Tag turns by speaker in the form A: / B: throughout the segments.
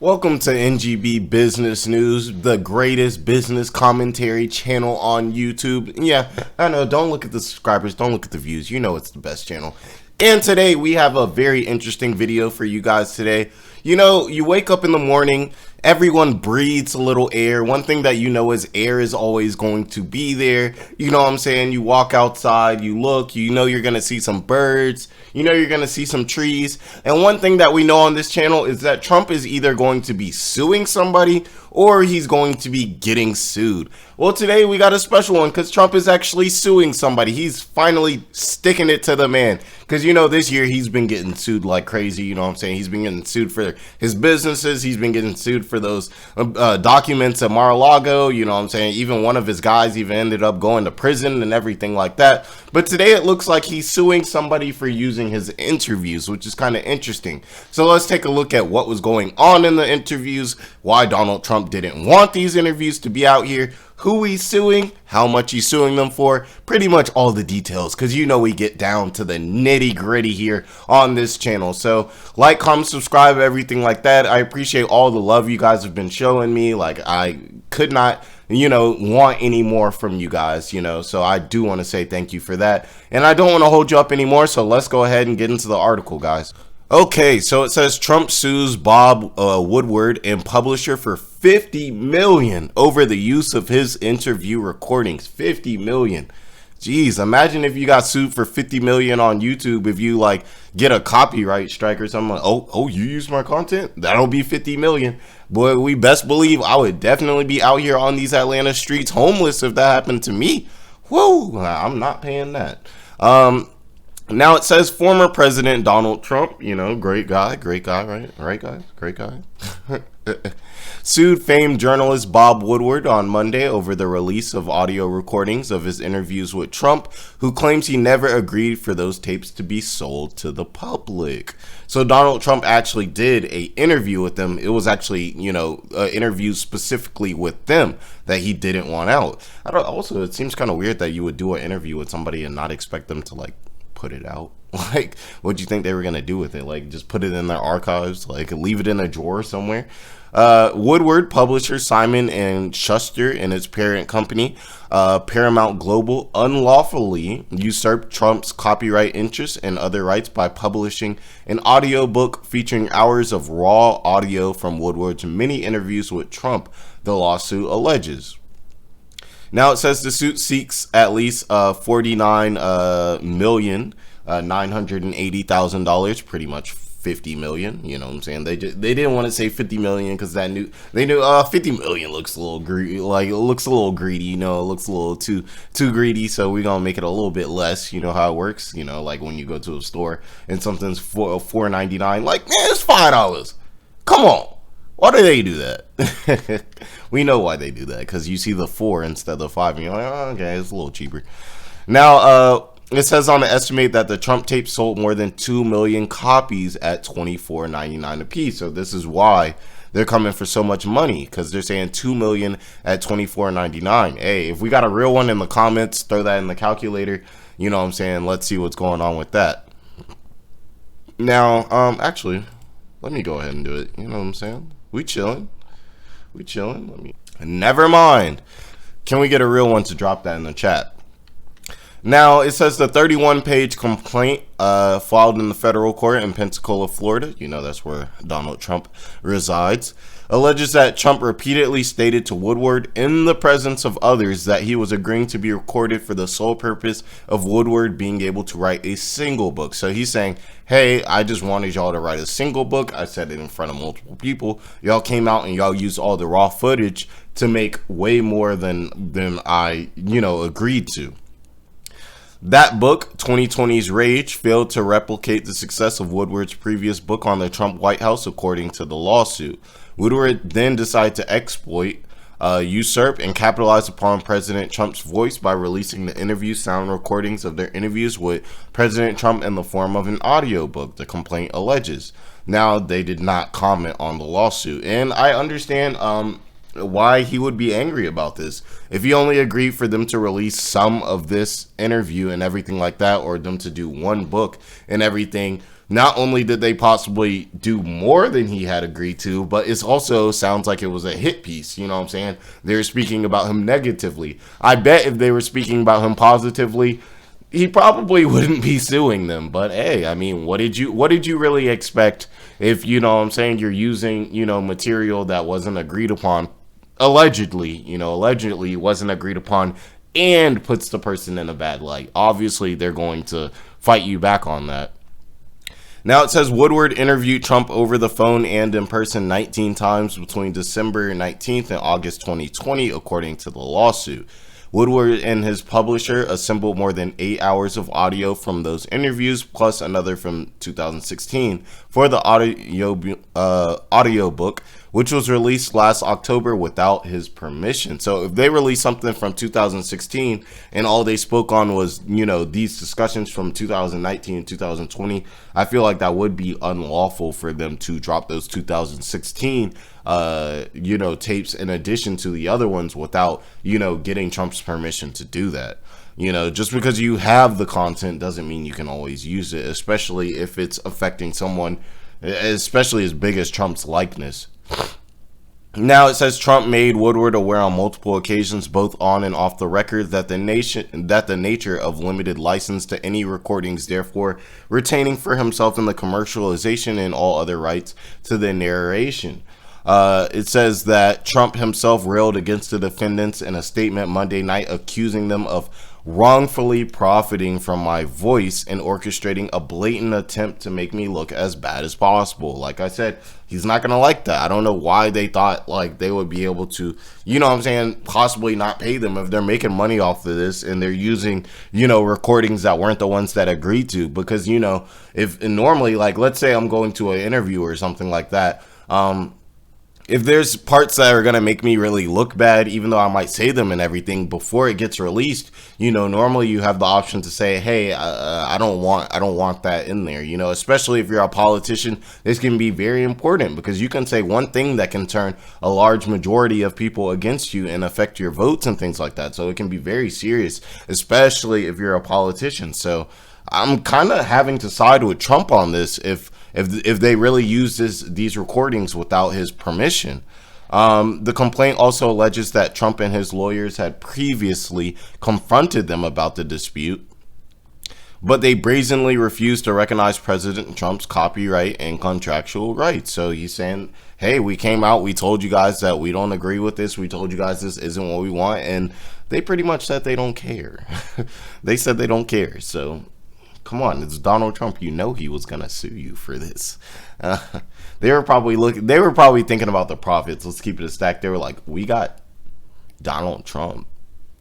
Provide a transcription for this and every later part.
A: Welcome to NGB Business News, the greatest business commentary channel on YouTube. Yeah, I know, don't look at the subscribers, don't look at the views, you know it's the best channel. And today we have a very interesting video for you guys today. You know, you wake up in the morning, everyone breathes a little air. One thing that you know is air is always going to be there. You know what I'm saying? You walk outside, you look, you know you're going to see some birds, you know you're going to see some trees. And one thing that we know on this channel is that Trump is either going to be suing somebody or he's going to be getting sued. Well, today we got a special one because Trump is actually suing somebody. He's finally sticking it to the man. Because, you know, this year he's been getting sued like crazy. You know what I'm saying? He's been getting sued for his businesses. He's been getting sued for those documents at Mar-a-Lago. You know what I'm saying? Even one of his guys even ended up going to prison and everything like that. But today it looks like he's suing somebody for using his interviews, which is kind of interesting. So let's take a look at what was going on in the interviews, why Donald Trump didn't want these interviews to be out here, who he's suing, how much he's suing them for, pretty much all the details, because you know we get down to the nitty gritty here on this channel. So like, comment, subscribe, everything like that. I appreciate all the love you guys have been showing me. Like, I could not, you know, want any more from you guys, you know, so I do want to say thank you for that. And I don't want to hold you up anymore, so let's go ahead and get into the article, guys. Okay, so it says Trump sues Bob Woodward and publisher for $50 million over the use of his interview recordings. $50 million. Jeez, imagine if you got sued for $50 million on YouTube. If you like get a copyright strike or something, like, oh, you use my content, that'll be $50 million. Boy, we best believe I would definitely be out here on these Atlanta streets homeless if that happened to me. Whoa, I'm not paying that. Now it says former President Donald Trump, you know, great guy, right? Right, guys? Great guy. Sued famed journalist Bob Woodward on Monday over the release of audio recordings of his interviews with Trump, who claims he never agreed for those tapes to be sold to the public. So Donald Trump actually did a interview with them. It was actually, you know, an interview specifically with them that he didn't want out. Also, it seems kind of weird that you would do an interview with somebody and not expect them to, like, put it out. Like, what do you think they were gonna do with it? Like, just put it in their archives, like leave it in a drawer somewhere? Woodward publisher Simon and Schuster and its parent company Paramount Global unlawfully usurped Trump's copyright interests and other rights by publishing an audiobook featuring hours of raw audio from Woodward's many interviews with Trump, the lawsuit alleges. Now it says the suit seeks at least $49,980,000, pretty much $50 million. You know what I'm saying? They didn't want to say $50 million because they knew $50 million looks a little greedy. Like, it looks a little greedy. You know, it looks a little too greedy. So we're gonna make it a little bit less. You know how it works. You know, like when you go to a store and something's $4.99, like, man, it's $5. Come on. Why do they do that? We know why they do that, because you see the 4 instead of 5 and you're like, oh, okay, it's a little cheaper. Now, it says on the estimate that the Trump tape sold more than 2 million copies at $24.99 a piece. So this is why they're coming for so much money, because they're saying 2 million at $24.99. Hey, if we got a real one in the comments, throw that in the calculator. You know what I'm saying? Let's see what's going on with that. Now, actually, let me go ahead and do it. You know what I'm saying? We chilling. Never mind. Can we get a real one to drop that in the chat? Now, it says the 31-page complaint filed in the federal court in Pensacola, Florida, you know that's where Donald Trump resides, alleges that Trump repeatedly stated to Woodward in the presence of others that he was agreeing to be recorded for the sole purpose of Woodward being able to write a single book. So he's saying, hey, I just wanted y'all to write a single book. I said it in front of multiple people. Y'all came out and y'all used all the raw footage to make way more than I, you know, agreed to. That book, 2020's Rage, failed to replicate the success of Woodward's previous book on the Trump White House, according to the lawsuit. Woodward then decided to exploit, usurp, and capitalize upon President Trump's voice by releasing the interview sound recordings of their interviews with President Trump in the form of an audiobook, the complaint alleges. Now, they did not comment on the lawsuit, and I understand why he would be angry about this. If he only agreed for them to release some of this interview and everything like that, or them to do one book and everything, Not only did they possibly do more than he had agreed to, but it also sounds like it was a hit piece. You know what I'm saying? They're speaking about him negatively. I bet if they were speaking about him positively, he probably wouldn't be suing them. But hey, I mean, what did you really expect if, you know what I'm saying, you're using, you know, material that wasn't agreed upon, allegedly wasn't agreed upon, and puts the person in a bad light? Obviously, they're going to fight you back on that. Now it says Woodward interviewed Trump over the phone and in person 19 times between December 19th and August 2020, according to the lawsuit. Woodward and his publisher assembled more than 8 hours of audio from those interviews, plus another from 2016 for the audio book, which was released last October without his permission. So if they released something from 2016 and all they spoke on was, you know, these discussions from 2019 and 2020, I feel like that would be unlawful for them to drop those 2016 tapes in addition to the other ones without, you know, getting Trump's permission to do that. You know, just because you have the content doesn't mean you can always use it, especially if it's affecting someone, especially as big as Trump's likeness. Now it says Trump made Woodward aware on multiple occasions, both on and off the record, that the nature of limited license to any recordings, therefore retaining for himself in the commercialization and all other rights to the narration. It says that Trump himself railed against the defendants in a statement Monday night, accusing them of wrongfully profiting from my voice and orchestrating a blatant attempt to make me look as bad as possible. Like I said, he's not going to like that. I don't know why they thought like they would be able to, you know what I'm saying, possibly not pay them if they're making money off of this and they're using, you know, recordings that weren't the ones that agreed to. Because, you know, if normally, like, let's say I'm going to an interview or something like that, if there's parts that are going to make me really look bad, even though I might say them and everything before it gets released, you know, normally you have the option to say, hey, I don't want that in there, you know, especially if you're a politician. This can be very important because you can say one thing that can turn a large majority of people against you and affect your votes and things like that. So it can be very serious, especially if you're a politician. So I'm kind of having to side with Trump on this if they really use these recordings without his permission. The complaint also alleges that Trump and his lawyers had previously confronted them about the dispute, but they brazenly refused to recognize President Trump's copyright and contractual rights. So he's saying, hey, we came out, we told you guys that we don't agree with this, we told you guys this isn't what we want, and they pretty much said they don't care. They said they don't care. So come on, it's Donald Trump. You know he was gonna sue you for this. They were probably thinking about the profits. Let's keep it a stack. They were like, we got Donald Trump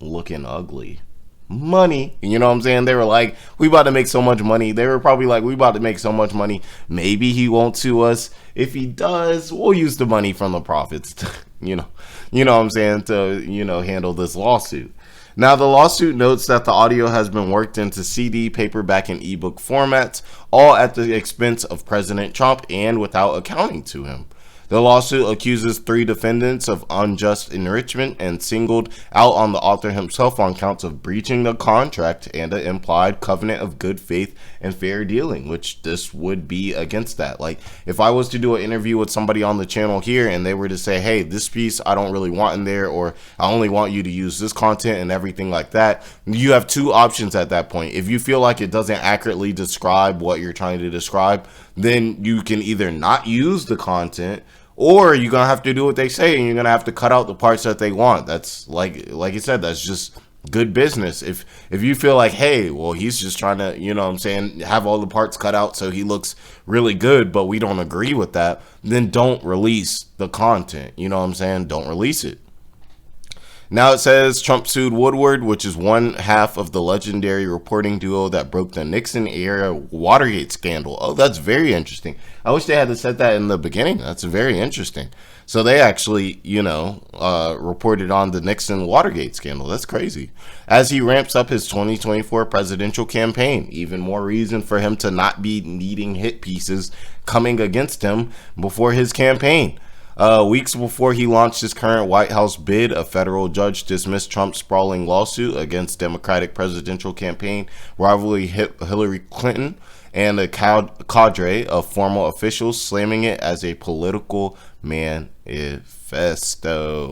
A: looking ugly. Money. You know what I'm saying? They were like, we about to make so much money. They were probably like, we about to make so much money. Maybe he won't sue us. If he does, we'll use the money from the profits to, you know what I'm saying, to, you know, handle this lawsuit. Now, the lawsuit notes that the audio has been worked into CD, paperback, and ebook formats, all at the expense of President Trump and without accounting to him. The lawsuit accuses 3 defendants of unjust enrichment and singled out on the author himself on counts of breaching the contract and an implied covenant of good faith and fair dealing, which this would be against that. Like, if I was to do an interview with somebody on the channel here and they were to say, hey, this piece I don't really want in there, or I only want you to use this content and everything like that, you have 2 options at that point. If you feel like it doesn't accurately describe what you're trying to describe, then you can either not use the content, or you're going to have to do what they say and you're going to have to cut out the parts that they want. That's like you said, that's just good business. If you feel like, hey, well, he's just trying to, you know what I'm saying, have all the parts cut out so he looks really good, but we don't agree with that, then don't release the content. You know what I'm saying? Don't release it. Now it says Trump sued Woodward, which is one half of the legendary reporting duo that broke the Nixon-era Watergate scandal. Oh, that's very interesting. I wish they had said that in the beginning. That's very interesting. So they actually, you know, reported on the Nixon Watergate scandal. That's crazy. As he ramps up his 2024 presidential campaign, even more reason for him to not be needing hit pieces coming against him before his campaign. Weeks before he launched his current White House bid, a federal judge dismissed Trump's sprawling lawsuit against Democratic presidential campaign rivalry Hillary Clinton and a cadre of formal officials slamming it as a political manifesto.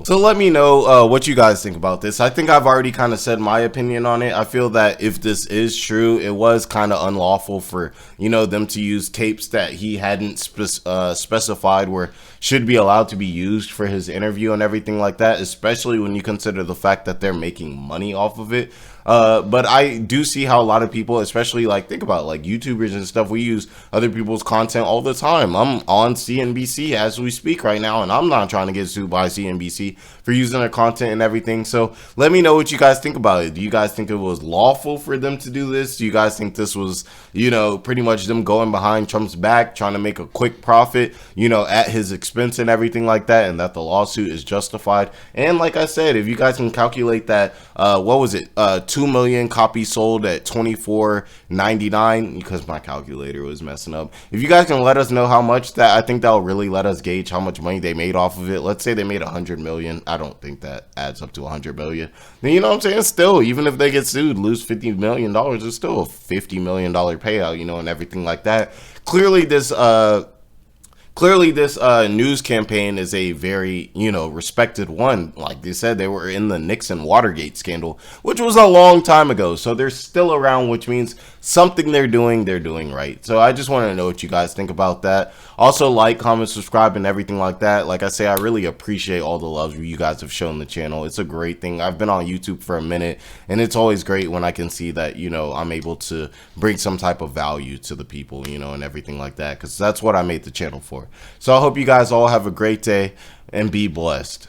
A: So let me know what you guys think about this. I think I've already kind of said my opinion on it. I feel that if this is true, it was kind of unlawful for, you know, them to use tapes that he hadn't specified where should be allowed to be used for his interview and everything like that, especially when you consider the fact that they're making money off of it. But I do see how a lot of people, especially like, think about it, like YouTubers and stuff, we use other people's content all the time. I'm on CNBC as we speak right now, and I'm not trying to get sued by CNBC for using their content and everything. So let me know what you guys think about it. Do you guys think it was lawful for them to do this? Do you guys think this was, you know, pretty much them going behind Trump's back, trying to make a quick profit, you know, at his expense and everything like that, and that the lawsuit is justified? And like I said, if you guys can calculate that, what was it, 2 million copies sold at $24.99, because my calculator was messing up. If you guys can let us know how much that, I think that'll really let us gauge how much money they made off of it. Let's say they made 100 million. I don't think that adds up to 100 million. Then, you know what I'm saying? Still, even if they get sued, lose $50 million, it's still a $50 million payout, you know, and everything like that. Clearly this news campaign is a very, you know, respected one. Like they said, they were in the Nixon Watergate scandal, which was a long time ago. So they're still around, which means something they're doing right. So I just want to know what you guys think about that. Also, like, comment, subscribe, and everything like that. Like I say, I really appreciate all the love you guys have shown the channel. It's a great thing. I've been on YouTube for a minute, and it's always great when I can see that, you know, I'm able to bring some type of value to the people, you know, and everything like that, because that's what I made the channel for. So I hope you guys all have a great day and be blessed.